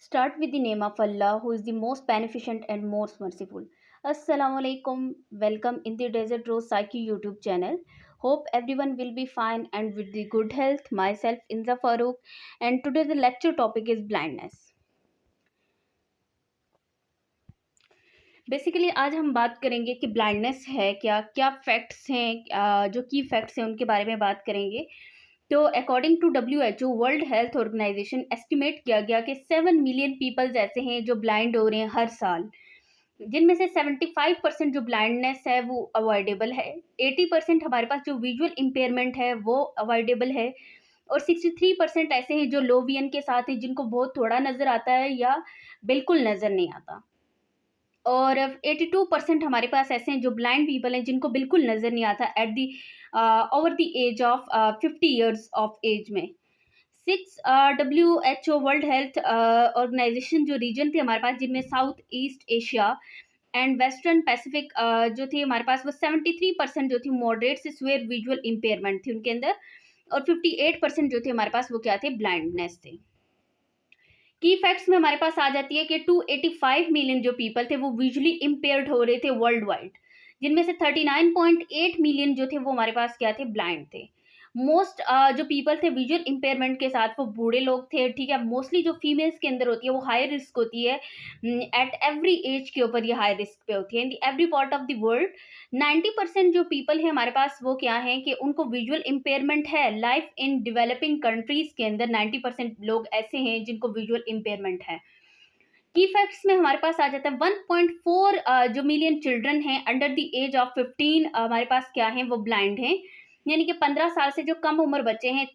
Start with the name of Allah, who is the most beneficent and most merciful. Assalamu alaikum. Welcome in the Desert Rose Psyche YouTube channel. Hope everyone will be fine and with the good health. Myself Inza Farooq, and today the lecture topic is blindness. Basically आज हम बात करेंगे कि blindness है क्या, क्या facts हैं, जो की फैक्ट्स हैं उनके बारे में बात करेंगे। तो according to WHO world health organisation estimate किया गया कि 7 मिलियन पीपल्स ऐसे हैं जो ब्लाइंड हो रहे हैं हर साल, जिनमें से 75% जो ब्लाइंडनेस है वो अवॉइडेबल है, 80% हमारे पास जो विजुअल इम्पेयरमेंट है वो अवॉइडेबल है, और 63% ऐसे हैं जो लो विजन के साथ हैं, जिनको बहुत थोड़ा नज़र आता है या बिल्कुल नज़र नहीं आता, और 82% हमारे पास ऐसे हैं जो ब्लाइंड पीपल हैं जिनको बिल्कुल नज़र नहीं आता at the over the age of 50 years of age में। 6 WHO वर्ल्ड हेल्थ ऑर्गेनाइजेशन जो रीजन थे हमारे पास, जिनमें South East Asia and Western Pacific जो थे हमारे पास, वो 73% जो थी मॉडरेट से स्वेयर विजुअल इम्पेयरमेंट थी उनके अंदर, और 58% जो थे हमारे पास वो क्या थे, ब्लाइंडनेस थे। की फैक्ट्स में हमारे पास आ जाती है कि 285 मिलियन जो पीपल थे वो विजुअली इम्पेयर्ड हो रहे थे वर्ल्ड वाइड, जिनमें से 39.8 मिलियन जो थे वो हमारे पास क्या थे, ब्लाइंड थे। मोस्ट जो पीपल थे विजुअल इम्पेयरमेंट के साथ वो बूढ़े लोग थे, ठीक है। मोस्टली जो फीमेल्स के अंदर होती है वो हाई रिस्क होती है, एट एवरी एज के ऊपर ये हाई रिस्क पे होती है in every part of the world. 90% जो पीपल है हमारे पास वो क्या है कि उनको विजुअल इम्पेयरमेंट है। लाइफ इन डेवलपिंग कंट्रीज के अंदर 90% लोग ऐसे हैं जिनको विजुअल इम्पेयरमेंट है। की फैक्ट्स में हमारे पास आ जाता है 1.4 जो मिलियन चिल्ड्रन हैं अंडर द एज ऑफ 15 हमारे पास क्या हैं, वो ब्लाइंड हैं। यानी कि 15 साल से जो कम उम्र बच्चे हैं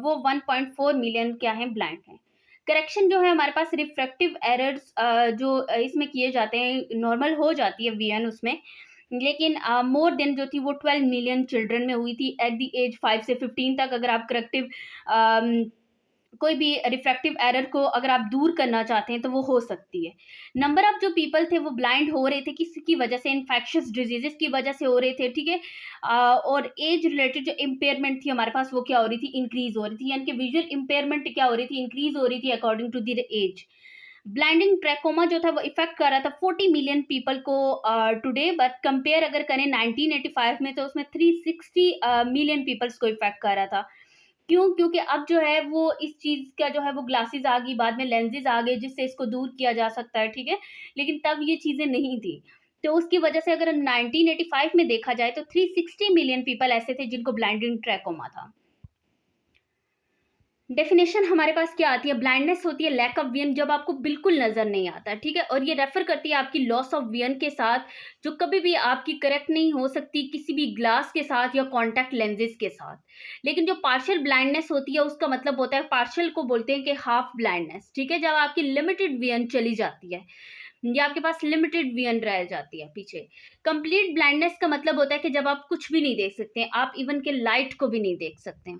वो 1.4 मिलियन क्या हैं, ब्लाइंड हैं। करेक्शन जो है हमारे पास रिफ्रैक्टिव एरर्स जो इसमें किए जाते हैं, नॉर्मल हो जाती है विजन उसमें, लेकिन मोर देन जो थी वो 12 मिलियन चिल्ड्रन में हुई थी एट द एज 5 से 15 तक। अगर आप करेक्टिव कोई भी रिफ्रैक्टिव एरर को अगर आप दूर करना चाहते हैं तो वो हो सकती है। नंबर ऑफ जो पीपल थे वो ब्लाइंड हो रहे थे किसकी वजह से, इन्फेक्शियस डिजीजेस की वजह से हो रहे थे, ठीक है। और एज रिलेटेड जो इम्पेयरमेंट थी हमारे पास वो क्या हो रही थी, इंक्रीज हो रही थी, यानी कि विजुअल इम्पेयरमेंट क्या हो रही थी, इंक्रीज हो रही थी according to the age. Blinding trachoma जो था वो इफेक्ट कर रहा था 40 मिलियन पीपल को टुडे, बट कंपेयर अगर करें 1985 में तो उसमें 360 मिलियन पीपल्स को इफेक्ट कर रहा था। क्यों? क्योंकि अब जो है वो इस चीज़ का जो है वो ग्लासेस आ गई, बाद में लेंसेज आ गए जिससे इसको दूर किया जा सकता है, ठीक है। लेकिन तब ये चीज़ें नहीं थी, तो उसकी वजह से अगर 1985 में देखा जाए तो 360 मिलियन पीपल ऐसे थे जिनको ब्लाइंडिंग ट्रैकोमा था। डेफिनेशन हमारे पास क्या आती है, ब्लाइंडनेस होती है लैक ऑफ विजन, जब आपको बिल्कुल नजर नहीं आता, ठीक है। और ये रेफर करती है आपकी लॉस ऑफ विजन के साथ, जो कभी भी आपकी करेक्ट नहीं हो सकती किसी भी ग्लास के साथ या कॉन्टैक्ट लेंजेस के साथ। लेकिन जो पार्शियल ब्लाइंडनेस होती है उसका मतलब होता है, पार्शियल को बोलते हैं कि हाफ ब्लाइंडनेस, ठीक है, जब आपकी लिमिटेड विजन चली जाती है या आपके पास लिमिटेड विजन रह जाती है पीछे। कंप्लीट ब्लाइंडनेस का मतलब होता है कि जब आप कुछ भी नहीं देख सकते, आप इवन के लाइट को भी नहीं देख सकते।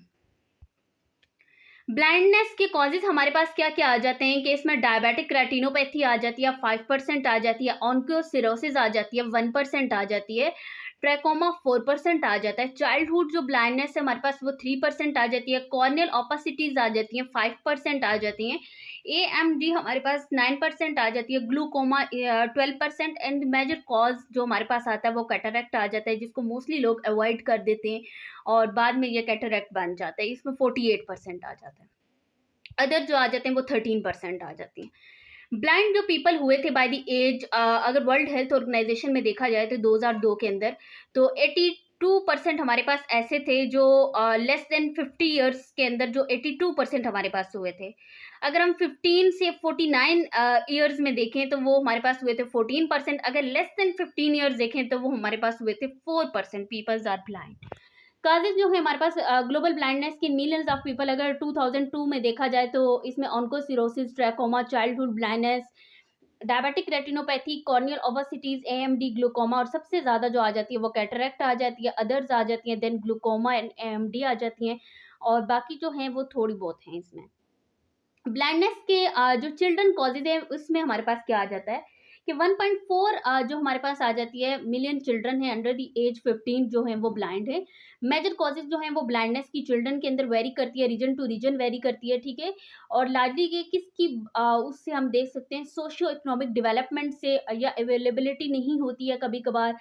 ब्लाइंडनेस के कॉजेज हमारे पास क्या क्या आ जाते हैं कि इसमें डायबिटिक रेटिनोपैथी आ जाती है 5% आ जाती है, ऑन्कोसिरोसिस आ जाती है 1% आ जाती है, ट्रैकोमा 4% आ जाता है, चाइल्डहुड जो ब्लाइंडनेस है हमारे पास वो 3% आ जाती है, कॉर्नियल ओपासिटीज आ जाती हैं 5% आ जाती हैं, AMD हमारे पास 9% आ जाती है, ग्लूकोमा 12%, एंड मेजर कॉज जो हमारे पास आता है वो कैटरैक्ट आ जाता है, जिसको मोस्टली लोग अवॉइड कर देते हैं और बाद में ये कैटरैक्ट बन जाता है, इसमें 48% आ जाता है। अदर जो आ जाते हैं वो 13% आ जाती हैं। ब्लाइंड जो पीपल हुए थे बाय द एज, अगर वर्ल्ड हेल्थ ऑर्गेनाइजेशन में देखा जाए तो 2002 के अंदर तो 82% हमारे पास ऐसे थे जो लेस देन 50 ईयर्स के अंदर, जो 82% हमारे पास हुए थे। अगर हम 15 से 49 ईयर्स में देखें तो वो हमारे पास हुए थे 14%। अगर लेस देन 15 ईयर्स देखें तो वो हमारे पास हुए थे 4% पीपल्स आर ब्लाइंड। काजेज जो है हमारे पास ग्लोबल ब्लाइंडनेस की मिलियंस ऑफ पीपल, अगर 2002 में देखा जाए तो इसमें onchocerciasis, trachoma, childhood blindness, diabetic retinopathy, corneal opacities, AMD, glaucoma, और सबसे ज़्यादा जो आ जाती है वो कैटरैक्ट आ जाती है, अदर्स आ जाती हैं, देन ग्लूकोमा एंड AMD आ जाती हैं, और बाकी जो हैं वो थोड़ी बहुत हैं इसमें। ब्लाइंडनेस के जो चिल्ड्रन कॉजेज है उसमें हमारे पास क्या आ जाता है कि 1.4 जो हमारे पास आ जाती है मिलियन चिल्ड्रन है अंडर द एज 15 जो है वो ब्लाइंड है। मेजर कॉजेज जो है वो ब्लाइंडनेस की चिल्ड्रन के अंदर वेरी करती है, रीजन टू रीजन वेरी करती है, ठीक है। और लार्जली ये किसकी उससे हम देख सकते हैं सोशियो इकोनॉमिक डेवलपमेंट से, या अवेलेबिलिटी नहीं होती है कभी कभार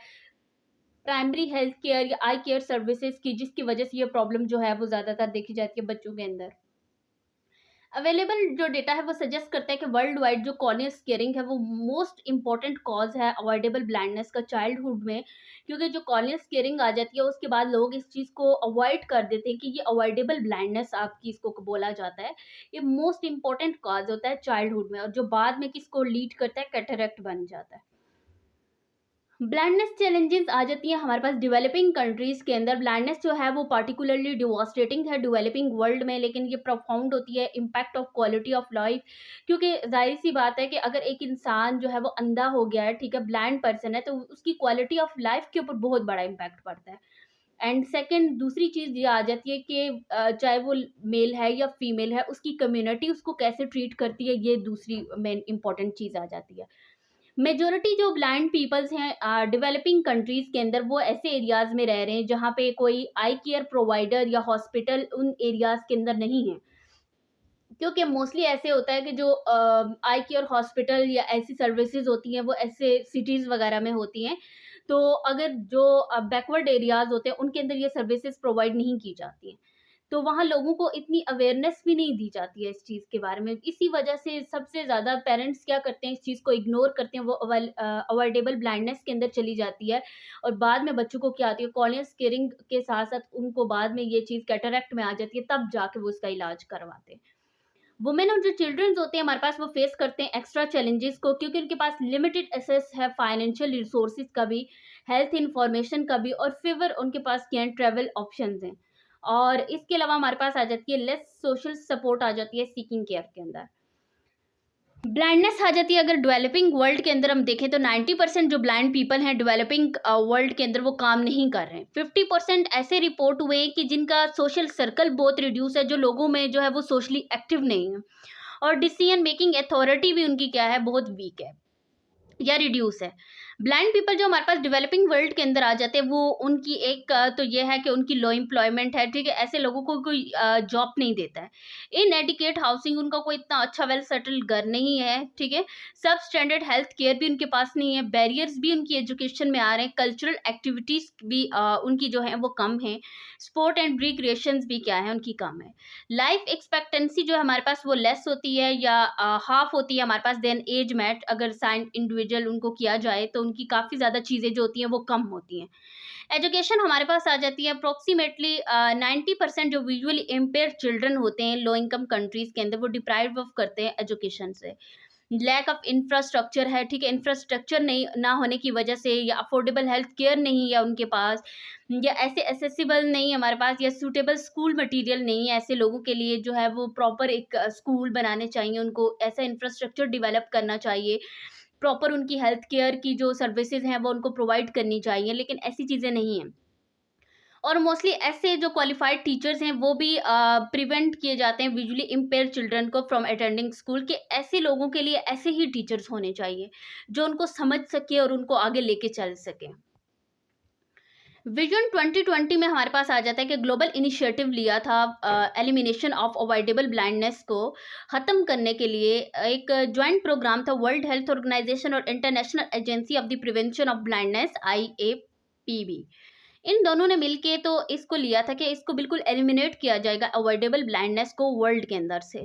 प्राइमरी हेल्थ केयर या आई केयर सर्विसेज की, जिसकी वजह से ये प्रॉब्लम जो है वो ज़्यादातर देखी जाती है बच्चों के अंदर। अवेलेबल जो डेटा है वो सजेस्ट करता है कि वर्ल्ड वाइड जो कॉर्नियल स्केयरिंग है वो मोस्ट इंपॉर्टेंट कॉज है अवॉइडेबल ब्लाइंडनेस का चाइल्डहुड में, क्योंकि जो कॉर्नियल स्केयरिंग आ जाती है उसके बाद लोग इस चीज़ को अवॉइड कर देते हैं कि ये अवॉइडेबल ब्लाइंडनेस आपकी इसको बोला जाता है। ये मोस्ट इंपॉर्टेंट कॉज होता है चाइल्डहुड में, और जो बाद में किसको लीड करता है, कैटरेक्ट बन जाता है। ब्लाइंडनेस चैलेंजेस आ जाती हैं हमारे पास डेवलपिंग कंट्रीज के अंदर। ब्लाइंडनेस जो है वो पार्टिकुलरली डिवास्टेटिंग है डेवलपिंग वर्ल्ड में, लेकिन ये प्रोफाउंड होती है impact of quality of life, क्योंकि जाहिर सी बात है कि अगर एक इंसान जो है वो अंधा हो गया है, ठीक है, ब्लाइंड पर्सन है, तो उसकी क्वालिटी ऑफ लाइफ के ऊपर बहुत बड़ा इम्पैक्ट पड़ता है। एंड सेकेंड दूसरी चीज़ ये आ जाती है कि चाहे वो मेल है या फीमेल है, उसकी कम्युनिटी उसको कैसे ट्रीट करती है, ये दूसरी मेन इंपॉर्टेंट चीज़ आ जाती है। मेजोरिटी जो ब्लाइंड पीपल्स हैं डेवलपिंग कंट्रीज के अंदर, वो ऐसे एरियाज में रह रहे हैं जहाँ पे कोई आई केयर प्रोवाइडर या हॉस्पिटल उन एरियाज के अंदर नहीं है, क्योंकि मोस्टली ऐसे होता है कि जो आई केयर हॉस्पिटल या ऐसी सर्विसेज होती हैं वो ऐसे सिटीज़ वगैरह में होती हैं। तो अगर जो बैकवर्ड एरियाज होते हैं उनके अंदर ये सर्विसेज प्रोवाइड नहीं की जाती हैं, तो वहाँ लोगों को इतनी अवेयरनेस भी नहीं दी जाती है इस चीज़ के बारे में। इसी वजह से सबसे ज़्यादा पेरेंट्स क्या करते हैं, इस चीज़ को इग्नोर करते हैं, वो अवॉइडेबल ब्लाइंडनेस के अंदर चली जाती है, और बाद में बच्चों को क्या आती है, कॉर्नियल स्केयरिंग के साथ साथ उनको बाद में ये चीज़ कैटरेक्ट में आ जाती है, तब जाके वो इसका इलाज करवाते हैं। वुमेन और जो चिल्ड्रंस होते हैं हमारे पास, वो फेस करते हैं एक्स्ट्रा चैलेंजेस को, क्योंकि उनके पास लिमिटेड एसेस है फाइनेंशियल रिसोर्सेज का भी, हेल्थ इंफॉर्मेशन का भी, और फिर उनके पास क्या ट्रैवल ऑप्शंस हैं। और इसके अलावा हमारे पास आ जाती है लेस सोशल सपोर्ट आ जाती है सीकिंग केयर के अंदर। ब्लाइंडनेस आ जाती है अगर डेवलपिंग वर्ल्ड के अंदर हम देखें तो 90% जो ब्लाइंड पीपल हैं डेवलपिंग वर्ल्ड के अंदर वो काम नहीं कर रहे हैं। 50% ऐसे रिपोर्ट हुए कि जिनका सोशल सर्कल बहुत रिड्यूस है, जो लोगों में जो है वो सोशली एक्टिव नहीं है, और डिसीजन मेकिंग अथॉरिटी भी उनकी क्या है, बहुत वीक है या रिड्यूस है। ब्लाइंड पीपल जो हमारे पास डेवलपिंग वर्ल्ड के अंदर आ जाते हैं, वो उनकी एक तो ये है कि उनकी लो एम्प्लॉयमेंट है, ठीक है, ऐसे लोगों को कोई जॉब नहीं देता है। इनएडिक्वेट हाउसिंग, उनका कोई इतना अच्छा वेल सेटल्ड घर नहीं है, ठीक है, सब स्टैंडर्ड हेल्थ केयर भी उनके पास नहीं है, बैरियर्स भी उनकी एजुकेशन में आ रहे हैं, कल्चरल एक्टिविटीज़ भी उनकी जो है वो कम है, स्पोर्ट एंड रिक्रिएशंस भी क्या है उनकी कम है। लाइफ एक्सपेक्टेंसी जो है हमारे पास वो लेस होती है या हाफ होती है हमारे पास देन एज मैट, अगर साइंस इंडिविजुअल उनको किया जाए तो उनकी काफ़ी ज़्यादा चीज़ें जो होती हैं वो कम होती हैं। एजुकेशन हमारे पास आ जाती है अप्रोक्सीमेटली 90% जो विजुअली इम्पेयर चिल्ड्रन होते हैं लो इनकम कंट्रीज़ के अंदर, वो डिप्राइव ऑफ करते हैं एजुकेशन से। लैक ऑफ इंफ्रास्ट्रक्चर है, ठीक है, इंफ्रास्ट्रक्चर नहीं ना होने की वजह से, या अफोर्डेबल हेल्थ केयर नहीं है उनके पास, या ऐसे एसेसिबल नहीं है हमारे पास, या सूटेबल स्कूल मटेरियल नहीं है ऐसे लोगों के लिए, जो है वो प्रॉपर एक स्कूल बनाने चाहिए, उनको ऐसा इंफ्रास्ट्रक्चर डेवलप करना चाहिए, प्रॉपर उनकी हेल्थ केयर की जो सर्विसेज हैं वो उनको प्रोवाइड करनी चाहिए, लेकिन ऐसी चीज़ें नहीं हैं। और मोस्टली ऐसे जो क्वालिफाइड टीचर्स हैं वो भी प्रिवेंट किए जाते हैं विजुअली इम्पेयर चिल्ड्रन को फ्रॉम अटेंडिंग स्कूल, के ऐसे लोगों के लिए ऐसे ही टीचर्स होने चाहिए जो उनको समझ सके और उनको आगे लेके चल सके। विजन 2020 में हमारे पास आ जाता है कि ग्लोबल इनिशिएटिव लिया था एलिमिनेशन ऑफ अवॉइडेबल ब्लाइंडनेस को ख़त्म करने के लिए। एक ज्वाइंट प्रोग्राम था वर्ल्ड हेल्थ ऑर्गेनाइजेशन और international agency of the prevention of blindness IAPB, इन दोनों ने मिलके तो इसको लिया था कि इसको बिल्कुल एलिमिनेट किया जाएगा अवॉइडेबल ब्लाइंडनेस को वर्ल्ड के अंदर से,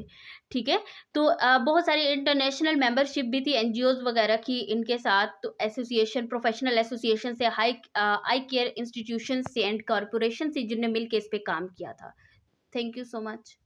ठीक है। तो बहुत सारी इंटरनेशनल मेंबरशिप भी थी NGOs वगैरह की इनके साथ, तो एसोसिएशन, प्रोफेशनल एसोसिएशन से, आई केयर इंस्टीट्यूशन से एंड कॉरपोरेशन से, जिनने मिल के इस पे काम किया था। Thank you so much.